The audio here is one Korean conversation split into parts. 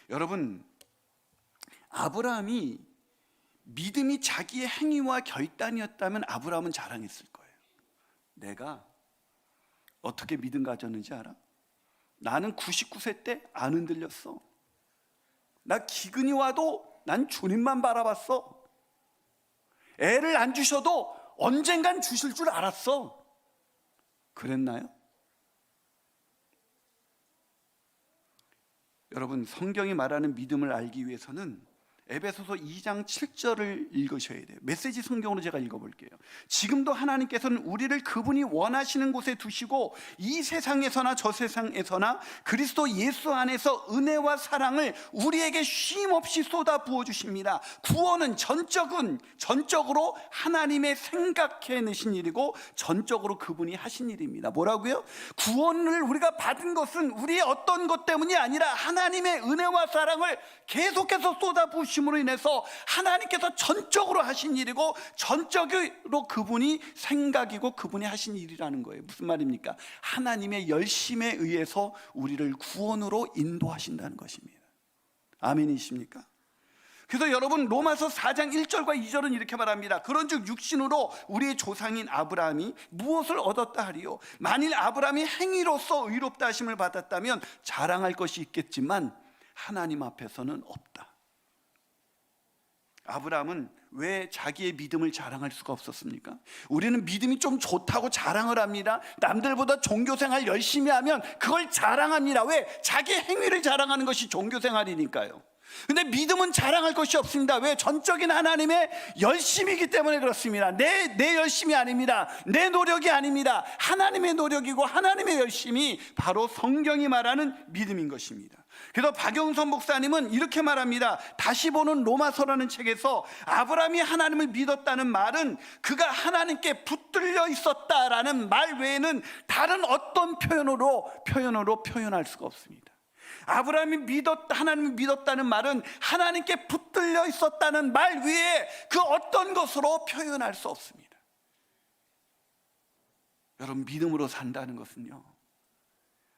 여러분, 아브라함이 믿음이 자기의 행위와 결단이었다면 아브라함은 자랑했을 거예요. 내가 어떻게 믿음 가졌는지 알아? 나는 99세 때 안 흔들렸어. 나 기근이 와도 난 주님만 바라봤어. 애를 안 주셔도 언젠간 주실 줄 알았어. 그랬나요? 여러분, 성경이 말하는 믿음을 알기 위해서는 에베소서 2장 7절을 읽으셔야 돼요. 메시지 성경으로 제가 읽어볼게요. 지금도 하나님께서는 우리를 그분이 원하시는 곳에 두시고 이 세상에서나 저 세상에서나 그리스도 예수 안에서 은혜와 사랑을 우리에게 쉼없이 쏟아 부어주십니다. 구원은 전적으로 하나님의 생각해내신 일이고 전적으로 그분이 하신 일입니다. 뭐라고요? 구원을 우리가 받은 것은 우리의 어떤 것 때문이 아니라 하나님의 은혜와 사랑을 계속해서 쏟아 부으십니다. 으로 인해서 하나님께서 전적으로 하신 일이고 전적으로 그분이 생각이고 그분이 하신 일이라는 거예요. 무슨 말입니까? 하나님의 열심에 의해서 우리를 구원으로 인도하신다는 것입니다. 아멘이십니까? 그래서 여러분, 로마서 4장 1절과 2절은 이렇게 말합니다. 그런즉 육신으로 우리의 조상인 아브라함이 무엇을 얻었다 하리요? 만일 아브라함이 행위로서 의롭다 하심을 받았다면 자랑할 것이 있겠지만 하나님 앞에서는 없다. 아브라함은 왜 자기의 믿음을 자랑할 수가 없었습니까? 우리는 믿음이 좀 좋다고 자랑을 합니다. 남들보다 종교생활 열심히 하면 그걸 자랑합니다. 왜? 자기 행위를 자랑하는 것이 종교생활이니까요. 근데 믿음은 자랑할 것이 없습니다. 왜? 전적인 하나님의 열심이기 때문에 그렇습니다. 내 열심이 아닙니다. 내 노력이 아닙니다. 하나님의 노력이고 하나님의 열심이 바로 성경이 말하는 믿음인 것입니다. 그래서 박영선 목사님은 이렇게 말합니다. 다시 보는 로마서라는 책에서 아브라함이 하나님을 믿었다는 말은 그가 하나님께 붙들려 있었다라는 말 외에는 다른 어떤 표현으로 표현할 수가 없습니다. 아브라함이 하나님을 믿었다는 말은 하나님께 붙들려 있었다는 말 외에 그 어떤 것으로 표현할 수 없습니다. 여러분, 믿음으로 산다는 것은요,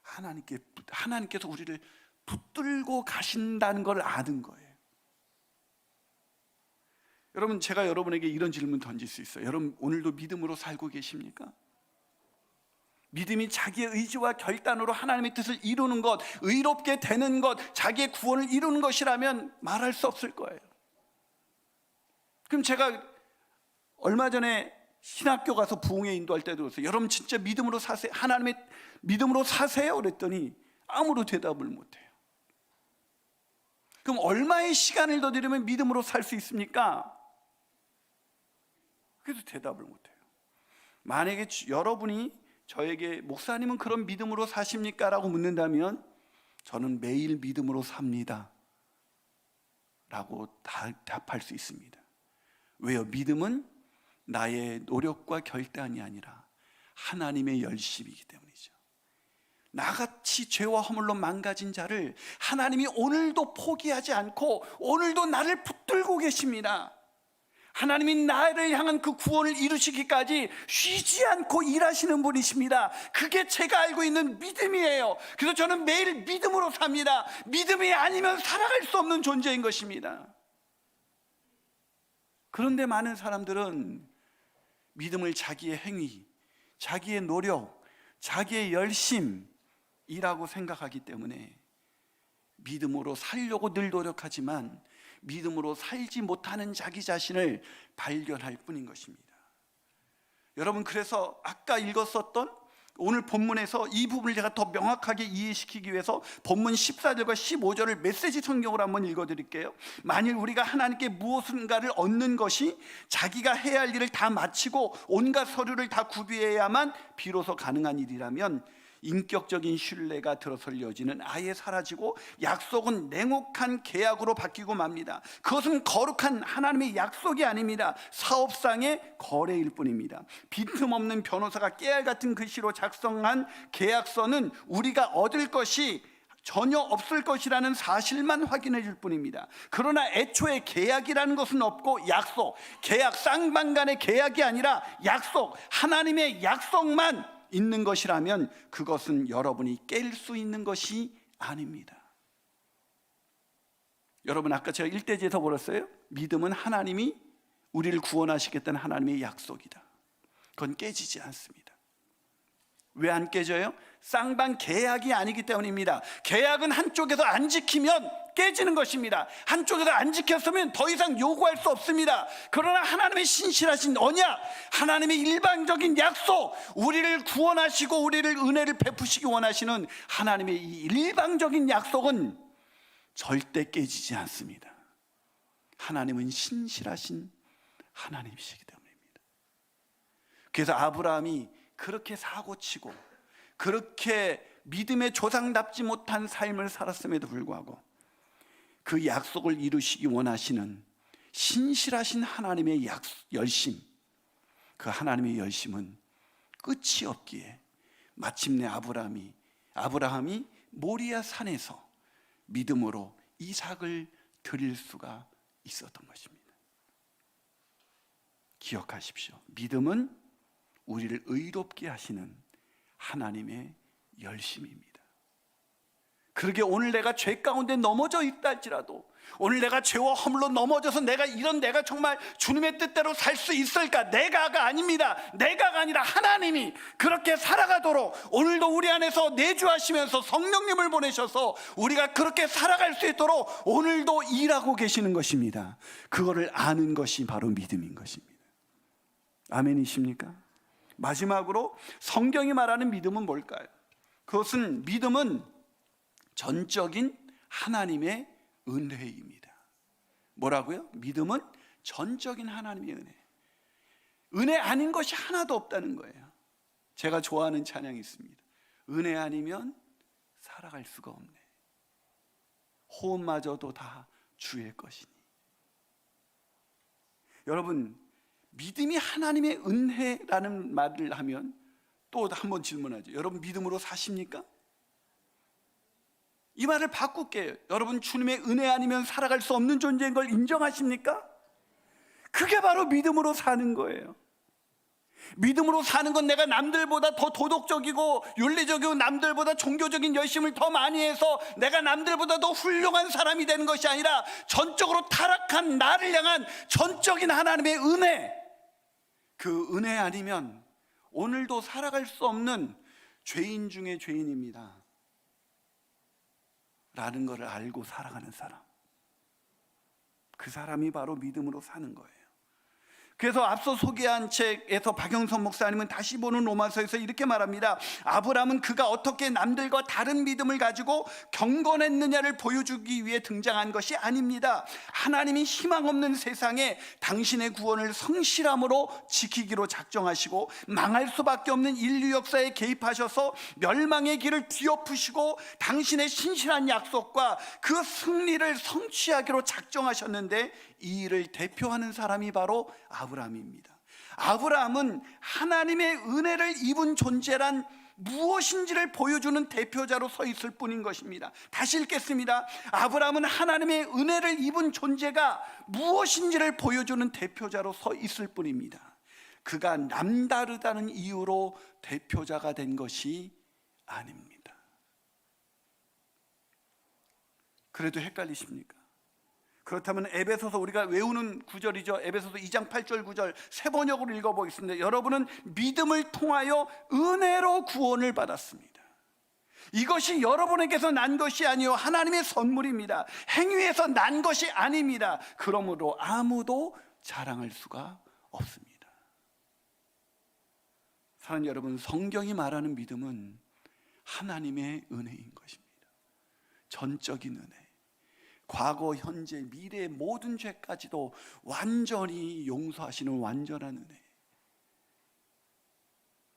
하나님께서 우리를 붙들고 가신다는 걸 아는 거예요. 여러분, 제가 여러분에게 이런 질문 던질 수 있어요. 여러분, 오늘도 믿음으로 살고 계십니까? 믿음이 자기의 의지와 결단으로 하나님의 뜻을 이루는 것, 의롭게 되는 것, 자기의 구원을 이루는 것이라면 말할 수 없을 거예요. 그럼 제가 얼마 전에 신학교 가서 부흥회 인도할 때 들었어요. 여러분, 진짜 믿음으로 사세요? 하나님의 믿음으로 사세요? 그랬더니 아무도 대답을 못해요. 그럼 얼마의 시간을 더 들이면 믿음으로 살 수 있습니까? 그래도 대답을 못해요. 만약에 여러분이 저에게 목사님은 그런 믿음으로 사십니까? 라고 묻는다면 저는 매일 믿음으로 삽니다 라고 답할 수 있습니다. 왜요? 믿음은 나의 노력과 결단이 아니라 하나님의 열심이기 때문이죠. 나같이 죄와 허물로 망가진 자를 하나님이 오늘도 포기하지 않고 오늘도 나를 붙들고 계십니다. 하나님이 나를 향한 그 구원을 이루시기까지 쉬지 않고 일하시는 분이십니다. 그게 제가 알고 있는 믿음이에요. 그래서 저는 매일 믿음으로 삽니다. 믿음이 아니면 살아갈 수 없는 존재인 것입니다. 그런데 많은 사람들은 믿음을 자기의 행위, 자기의 노력, 자기의 열심이라고 생각하기 때문에 믿음으로 살려고 늘 노력하지만 믿음으로 살지 못하는 자기 자신을 발견할 뿐인 것입니다. 여러분, 그래서 아까 읽었었던 오늘 본문에서 이 부분을 제가 더 명확하게 이해시키기 위해서 본문 14절과 15절을 메시지 성경으로 한번 읽어드릴게요. 만일 우리가 하나님께 무엇인가를 얻는 것이 자기가 해야 할 일을 다 마치고 온갖 서류를 다 구비해야만 비로소 가능한 일이라면 인격적인 신뢰가 들어설 여지는 아예 사라지고 약속은 냉혹한 계약으로 바뀌고 맙니다. 그것은 거룩한 하나님의 약속이 아닙니다. 사업상의 거래일 뿐입니다. 빈틈없는 변호사가 깨알 같은 글씨로 작성한 계약서는 우리가 얻을 것이 전혀 없을 것이라는 사실만 확인해 줄 뿐입니다. 그러나 애초에 계약이라는 것은 없고 계약, 쌍방간의 계약이 아니라 약속, 하나님의 약속만 있는 것이라면 그것은 여러분이 깰 수 있는 것이 아닙니다. 여러분 아까 제가 일대지에서 보았어요. 믿음은 하나님이 우리를 구원하시겠다는 하나님의 약속이다. 그건 깨지지 않습니다. 왜 안 깨져요? 쌍방 계약이 아니기 때문입니다. 계약은 한쪽에서 안 지키면 깨지는 것입니다. 한쪽에서 안 지켰으면 더 이상 요구할 수 없습니다. 그러나 하나님의 신실하신 언약, 하나님의 일방적인 약속, 우리를 구원하시고 우리를 은혜를 베푸시기 원하시는 하나님의 이 일방적인 약속은 절대 깨지지 않습니다. 하나님은 신실하신 하나님이시기 때문입니다. 그래서 아브라함이 그렇게 사고치고 그렇게 믿음의 조상답지 못한 삶을 살았음에도 불구하고 그 약속을 이루시기 원하시는 신실하신 하나님의 열심, 그 하나님의 열심은 끝이 없기에 마침내 아브라함이 모리아 산에서 믿음으로 이삭을 드릴 수가 있었던 것입니다. 기억하십시오. 믿음은 우리를 의롭게 하시는 하나님의 열심입니다. 그러게 오늘 내가 죄 가운데 넘어져 있다 할지라도, 오늘 내가 죄와 허물로 넘어져서 내가 정말 주님의 뜻대로 살 수 있을까? 내가가 아닙니다. 내가가 아니라 하나님이 그렇게 살아가도록 오늘도 우리 안에서 내주하시면서 성령님을 보내셔서 우리가 그렇게 살아갈 수 있도록 오늘도 일하고 계시는 것입니다. 그거를 아는 것이 바로 믿음인 것입니다. 아멘이십니까? 마지막으로 성경이 말하는 믿음은 뭘까요? 그것은 믿음은 전적인 하나님의 은혜입니다. 뭐라고요? 믿음은 전적인 하나님의 은혜. 은혜 아닌 것이 하나도 없다는 거예요. 제가 좋아하는 찬양이 있습니다. 은혜 아니면 살아갈 수가 없네. 호흡마저도 다 주의 것이니. 여러분, 믿음이 하나님의 은혜라는 말을 하면 또 한번 질문하죠. 여러분 믿음으로 사십니까? 이 말을 바꿀게요. 여러분 주님의 은혜 아니면 살아갈 수 없는 존재인 걸 인정하십니까? 그게 바로 믿음으로 사는 거예요. 믿음으로 사는 건 내가 남들보다 더 도덕적이고 윤리적이고 남들보다 종교적인 열심을 더 많이 해서 내가 남들보다 더 훌륭한 사람이 되는 것이 아니라 전적으로 타락한 나를 향한 전적인 하나님의 은혜, 그 은혜 아니면 오늘도 살아갈 수 없는 죄인 중에 죄인입니다 라는 것을 알고 살아가는 사람, 그 사람이 바로 믿음으로 사는 거예요. 그래서 앞서 소개한 책에서 박영선 목사님은 다시 보는 로마서에서 이렇게 말합니다. 아브라함은 그가 어떻게 남들과 다른 믿음을 가지고 경건했느냐를 보여주기 위해 등장한 것이 아닙니다. 하나님이 희망 없는 세상에 당신의 구원을 성실함으로 지키기로 작정하시고 망할 수밖에 없는 인류 역사에 개입하셔서 멸망의 길을 뒤엎으시고 당신의 신실한 약속과 그 승리를 성취하기로 작정하셨는데 이 일을 대표하는 사람이 바로 아브라함입니다. 아브라함은 하나님의 은혜를 입은 존재란 무엇인지를 보여주는 대표자로 서 있을 뿐인 것입니다. 다시 읽겠습니다. 아브라함은 하나님의 은혜를 입은 존재가 무엇인지를 보여주는 대표자로 서 있을 뿐입니다. 그가 남다르다는 이유로 대표자가 된 것이 아닙니다. 그래도 헷갈리십니까? 그렇다면 에베소서 우리가 외우는 구절이죠. 에베소서 2장 8절 9절 세 번역으로 읽어보겠습니다. 여러분은 믿음을 통하여 은혜로 구원을 받았습니다. 이것이 여러분에게서 난 것이 아니요 하나님의 선물입니다. 행위에서 난 것이 아닙니다. 그러므로 아무도 자랑할 수가 없습니다. 사랑하는 여러분, 성경이 말하는 믿음은 하나님의 은혜인 것입니다. 전적인 은혜. 과거, 현재, 미래의 모든 죄까지도 완전히 용서하시는 완전한 은혜.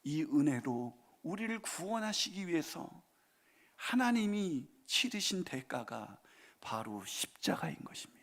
이 은혜로 우리를 구원하시기 위해서 하나님이 치르신 대가가 바로 십자가인 것입니다.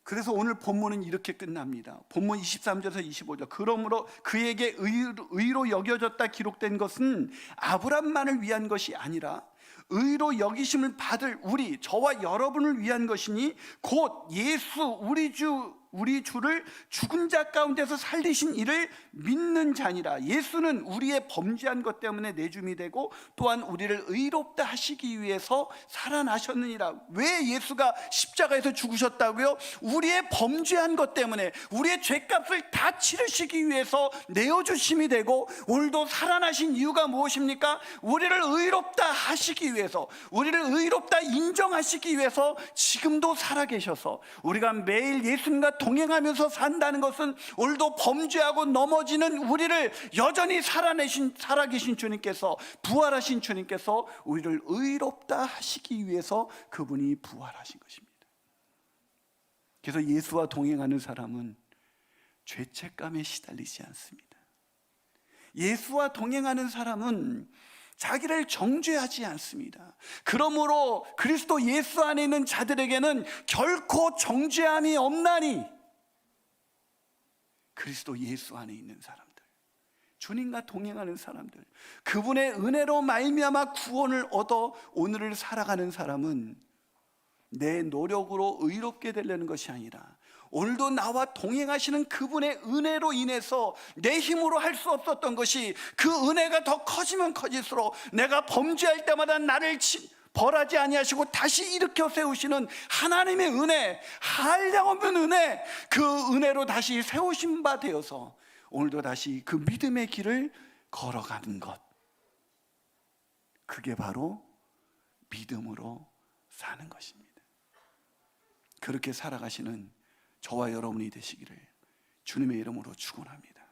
그래서 오늘 본문은 이렇게 끝납니다. 본문 23절에서 25절. 그러므로 그에게 의로 여겨졌다 기록된 것은 아브람만을 위한 것이 아니라 의로 여기심을 받을 저와 여러분을 위한 것이니 곧 예수 우리 주 우리 주를 죽은 자 가운데서 살리신 이를 믿는 자니라. 예수는 우리의 범죄한 것 때문에 내줌이 되고 또한 우리를 의롭다 하시기 위해서 살아나셨느니라. 왜 예수가 십자가에서 죽으셨다고요? 우리의 범죄한 것 때문에, 우리의 죄값을 다 치르시기 위해서 내어주심이 되고, 오늘도 살아나신 이유가 무엇입니까? 우리를 의롭다 하시기 위해서, 우리를 의롭다 인정하시기 위해서 지금도 살아계셔서, 우리가 매일 예수님과 동행하면서 산다는 것은 오늘도 범죄하고 넘어지는 우리를 여전히 살아계신 주님께서, 부활하신 주님께서 우리를 의롭다 하시기 위해서 그분이 부활하신 것입니다. 그래서 예수와 동행하는 사람은 죄책감에 시달리지 않습니다. 예수와 동행하는 사람은 자기를 정죄하지 않습니다. 그러므로 그리스도 예수 안에 있는 자들에게는 결코 정죄함이 없나니, 그리스도 예수 안에 있는 사람들, 주님과 동행하는 사람들, 그분의 은혜로 말미암아 구원을 얻어 오늘을 살아가는 사람은 내 노력으로 의롭게 되려는 것이 아니라 오늘도 나와 동행하시는 그분의 은혜로 인해서 내 힘으로 할 수 없었던 것이, 그 은혜가 더 커지면 커질수록 내가 범죄할 때마다 나를 벌하지 아니하시고 다시 일으켜 세우시는 하나님의 은혜, 한량없는 은혜, 그 은혜로 다시 세우신 바 되어서 오늘도 다시 그 믿음의 길을 걸어가는 것, 그게 바로 믿음으로 사는 것입니다. 그렇게 살아가시는 저와 여러분이 되시기를 주님의 이름으로 축원합니다.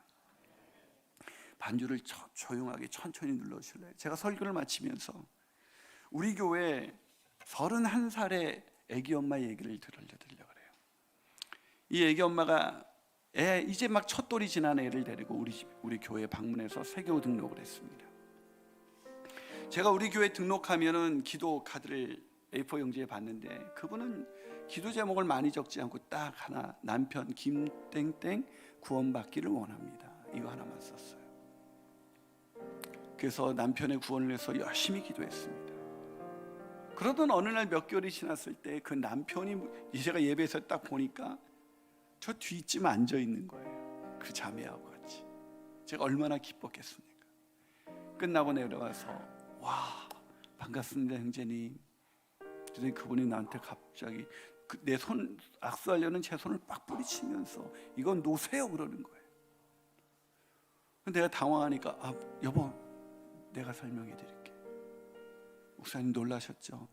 반주를 조용하게 천천히 눌러주실래요? 제가 설교를 마치면서 우리 교회 31살의 애기 엄마 얘기를 들려드리려고 그래요. 이 애기 엄마가 이제 막 첫돌이 지난 애를 데리고 우리 교회에 방문해서 세교 등록을 했습니다. 제가 우리 교회 등록하면은 기도 카드를 A4 용지에 봤는데, 그분은 기도 제목을 많이 적지 않고 딱 하나, 남편 김땡땡 구원받기를 원합니다, 이거 하나만 썼어요. 그래서 남편의 구원을 위해서 열심히 기도했습니다. 그러던 어느 날 몇 개월이 지났을 때 그 남편이, 제가 예배에서 딱 보니까 저 뒷쯤 앉아 있는 거예요, 그 자매하고 같이. 제가 얼마나 기뻤겠습니까? 끝나고 내려와서 와, 반갑습니다 형제님. 그랬더니 그분이 나한테 갑자기 내 손 악수하려는 제 손을 빡 뿌리치면서 이건 놓으세요 그러는 거예요. 내가 당황하니까 여보, 내가 설명해 드릴게. 목사님 놀라셨죠?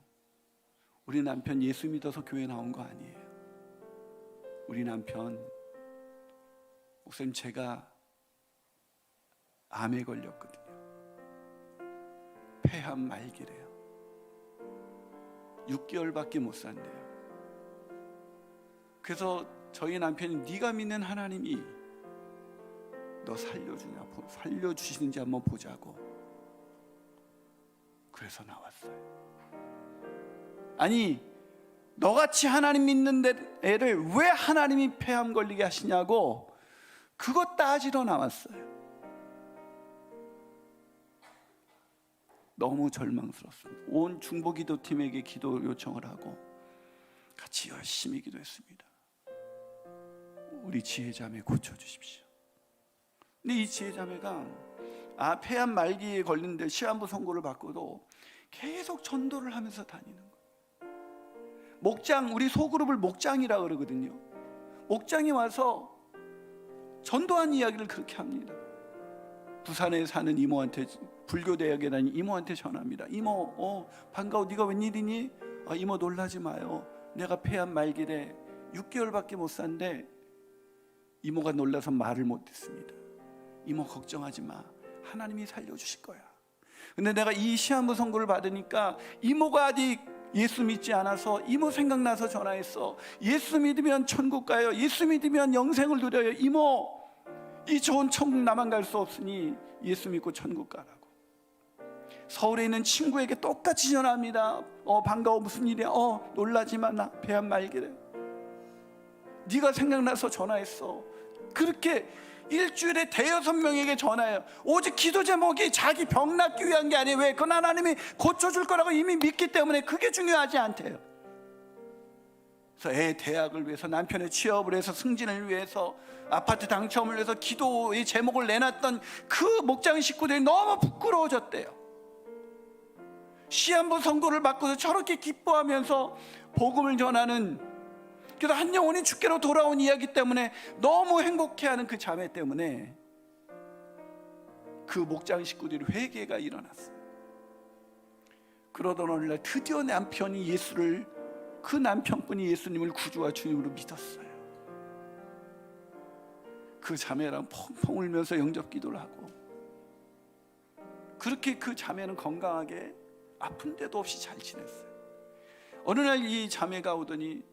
우리 남편 예수 믿어서 교회 나온 거 아니에요. 우리 남편, 목사님 제가 암에 걸렸거든요. 폐암 말기래요. 6개월밖에 못 산대요. 그래서 저희 남편이 네가 믿는 하나님이 너 살려주시는지 한번 보자고. 그래서 나왔어요. 아니, 너같이 하나님 믿는 애를 왜 하나님이 폐암 걸리게 하시냐고 그것 따지러 나왔어요. 너무 절망스럽습니다. 온 중보기도팀에게 기도 요청을 하고 같이 열심히 기도했습니다. 우리 지혜자매 고쳐주십시오. 근데 이 지혜자매가 폐암 말기에 걸리는데 시한부 선고를 받고도 계속 전도를 하면서 다니는 거예요. 목장, 우리 소그룹을 목장이라 그러거든요. 목장이 와서 전도한 이야기를 그렇게 합니다. 부산에 사는 이모한테, 불교대학에 다니는 이모한테 전화합니다. 이모, 반가워. 네가 웬일이니? 이모 놀라지 마요. 내가 폐암 말기래 6개월밖에 못 산대. 이모가 놀라서 말을 못했습니다. 이모 걱정하지 마. 하나님이 살려주실 거야. 근데 내가 이 시한부 선고를 받으니까 이모가 아직 예수 믿지 않아서 이모 생각나서 전화했어. 예수 믿으면 천국 가요. 예수 믿으면 영생을 누려요. 이모, 이 좋은 천국 나만 갈 수 없으니 예수 믿고 천국 가라고. 서울에 있는 친구에게 똑같이 전화합니다. 반가워. 무슨 일이야? 놀라지 마. 나 폐암 말기래. 네가 생각나서 전화했어. 그렇게 일주일에 5-6명에게 전화해요. 오직 기도 제목이 자기 병 낫기 위한 게 아니에요. 왜? 그건 하나님이 고쳐줄 거라고 이미 믿기 때문에 그게 중요하지 않대요. 그래서 애 대학을 위해서, 남편의 취업을 위해서, 승진을 위해서, 아파트 당첨을 위해서 기도의 제목을 내놨던 그 목장 식구들이 너무 부끄러워졌대요. 시한부 선고를 받고서 저렇게 기뻐하면서 복음을 전하는, 그래서 한 영혼이 주께로 돌아온 이야기 때문에 너무 행복해하는 그 자매 때문에 그 목장 식구들이 회개가 일어났어요. 그러던 어느 날 드디어 남편이 그 남편분이 예수님을 구주와 주님으로 믿었어요. 그 자매랑 펑펑 울면서 영접 기도를 하고, 그렇게 그 자매는 건강하게 아픈 데도 없이 잘 지냈어요. 어느 날 이 자매가 오더니,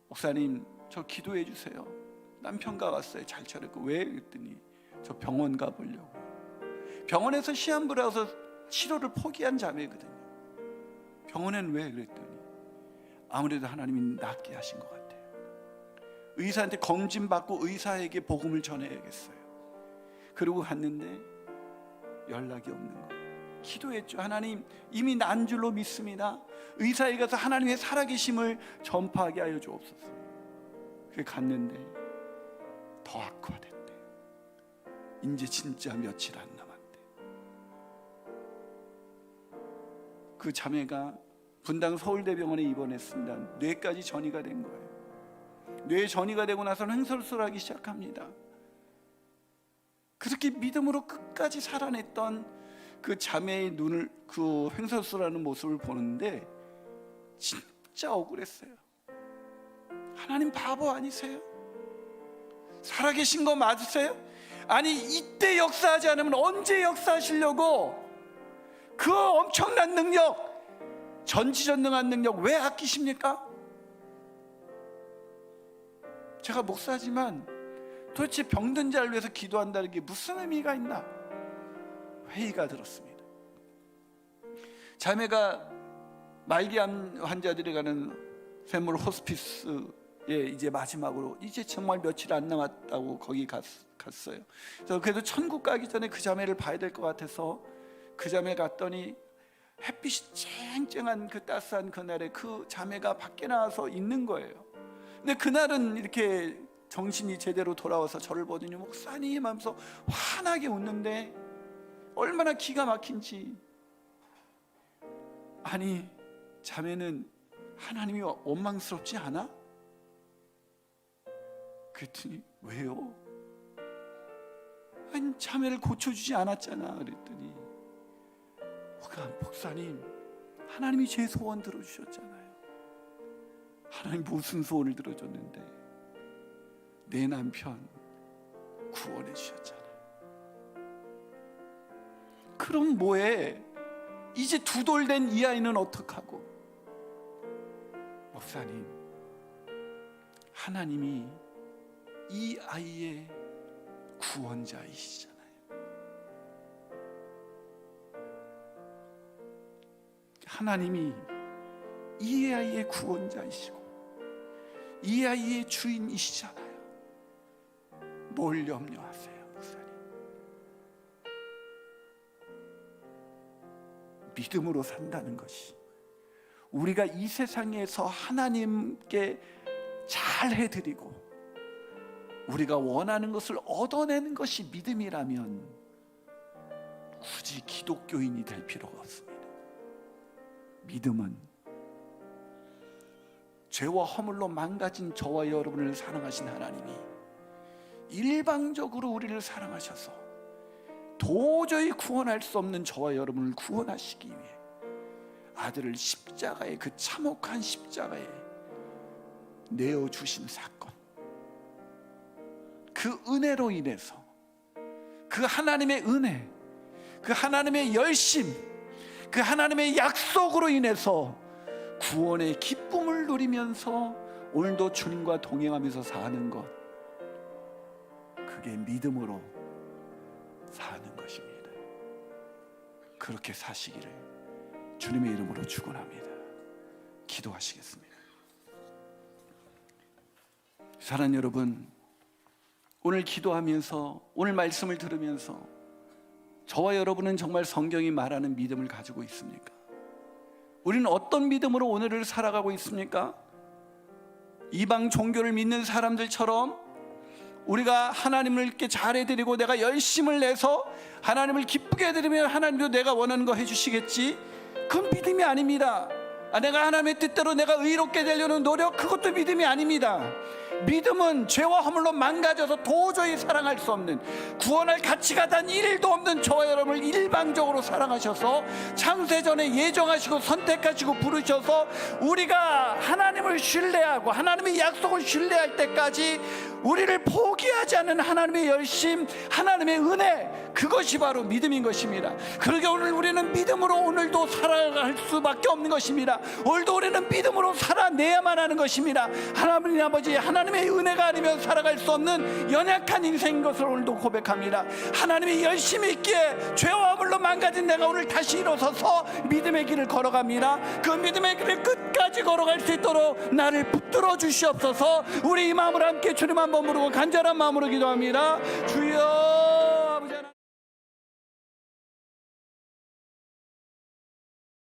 목사님 저 기도해 주세요. 남편과 왔어요. 잘 차렸고. 왜? 그랬더니 저 병원 가보려고. 병원에서 시한부를 와서 치료를 포기한 자매거든요. 병원엔 왜? 그랬더니 아무래도 하나님이 낫게 하신 것 같아요. 의사한테 검진받고 의사에게 복음을 전해야겠어요. 그러고 갔는데 연락이 없는 거예요. 기도했죠. 하나님, 이미 난 줄로 믿습니다. 의사에 가서 하나님의 살아계심을 전파하게 하여 주옵소서. 그게 갔는데 더 악화됐대. 이제 진짜 며칠 안 남았대. 그 자매가 분당 서울대병원에 입원했습니다. 뇌까지 전이가 된 거예요. 뇌 전이가 되고 나서는 횡설수설하기 시작합니다. 그렇게 믿음으로 끝까지 살아냈던 그 자매의 눈을, 그 횡설수설하는 모습을 보는데 진짜 억울했어요. 하나님 바보 아니세요? 살아계신 거 맞으세요? 아니 이때 역사하지 않으면 언제 역사하시려고 그 엄청난 능력, 전지전능한 능력 왜 아끼십니까? 제가 목사지만 도대체 병든 자를 위해서 기도한다는 게 무슨 의미가 있나? 회의가 들었습니다. 자매가 말기암 환자들이 가는 샘물 호스피스에 이제 마지막으로 이제 정말 며칠 안 남았다고 거기 갔어요. 그래서 천국 가기 전에 그 자매를 봐야 될 것 같아서 그 자매 갔더니 햇빛이 쨍쨍한 그 따스한 그날에 그 자매가 밖에 나와서 있는 거예요. 근데 그날은 이렇게 정신이 제대로 돌아와서 저를 보더니 목사님 하면서 환하게 웃는데 얼마나 기가 막힌지. 아니 자매는 하나님이 원망스럽지 않아? 그랬더니 왜요? 아니 자매를 고쳐주지 않았잖아. 그랬더니 목사님 하나님이 제 소원 들어주셨잖아요. 하나님 무슨 소원을 들어줬는데 내 남편 구원해 주셨잖아요. 그럼 뭐해? 이제 두 돌 된 이 아이는 어떡하고? 목사님, 하나님이 이 아이의 구원자이시잖아요. 하나님이 이 아이의 구원자이시고 이 아이의 주인이시잖아요. 뭘 염려하세요, 목사님? 믿음으로 산다는 것이, 우리가 이 세상에서 하나님께 잘 해드리고 우리가 원하는 것을 얻어내는 것이 믿음이라면 굳이 기독교인이 될 필요가 없습니다. 믿음은 죄와 허물로 망가진 저와 여러분을 사랑하신 하나님이 일방적으로 우리를 사랑하셔서 도저히 구원할 수 없는 저와 여러분을 구원하시기 위해 아들을 십자가에, 그 참혹한 십자가에 내어주신 사건, 그 은혜로 인해서, 그 하나님의 은혜, 그 하나님의 열심, 그 하나님의 약속으로 인해서 구원의 기쁨을 누리면서 오늘도 주님과 동행하면서 사는 것, 그게 믿음으로 사는 것입니다. 그렇게 사시기를 주님의 이름으로 축원합니다. 기도하시겠습니다. 사랑하는 여러분, 오늘 기도하면서, 오늘 말씀을 들으면서 저와 여러분은 정말 성경이 말하는 믿음을 가지고 있습니까? 우리는 어떤 믿음으로 오늘을 살아가고 있습니까? 이방 종교를 믿는 사람들처럼 우리가 하나님을 이렇게 잘해드리고 내가 열심을 내서 하나님을 기쁘게 해드리면 하나님도 내가 원하는 거 해주시겠지, 그건 믿음이 아닙니다. 내가 하나님의 뜻대로 내가 의롭게 되려는 노력, 그것도 믿음이 아닙니다. 믿음은 죄와 허물로 망가져서 도저히 사랑할 수 없는, 구원할 가치가 단 1도 없는 저와 여러분을 일방적으로 사랑하셔서 창세전에 예정하시고 선택하시고 부르셔서 우리가 하나님을 신뢰하고 하나님의 약속을 신뢰할 때까지 우리를 포기하지 않는 하나님의 열심, 하나님의 은혜, 그것이 바로 믿음인 것입니다. 그러게 오늘 우리는 믿음으로 오늘도 살아갈 수밖에 없는 것입니다. 오늘도 우리는 믿음으로 살아내야만 하는 것입니다. 하나님 아버지, 하나님의 은혜가 아니면 살아갈 수 없는 연약한 인생인 것을 오늘도 고백합니다. 하나님의 열심이 있기에 죄와 허물로 망가진 내가 오늘 다시 일어서서 믿음의 길을 걸어갑니다. 그 믿음의 길을 끝까지 걸어갈 수 있도록 나를 붙들어 주시옵소서. 우리 이 마음을 함께 주님 한번 부르고 간절한 마음으로 기도합니다. 주여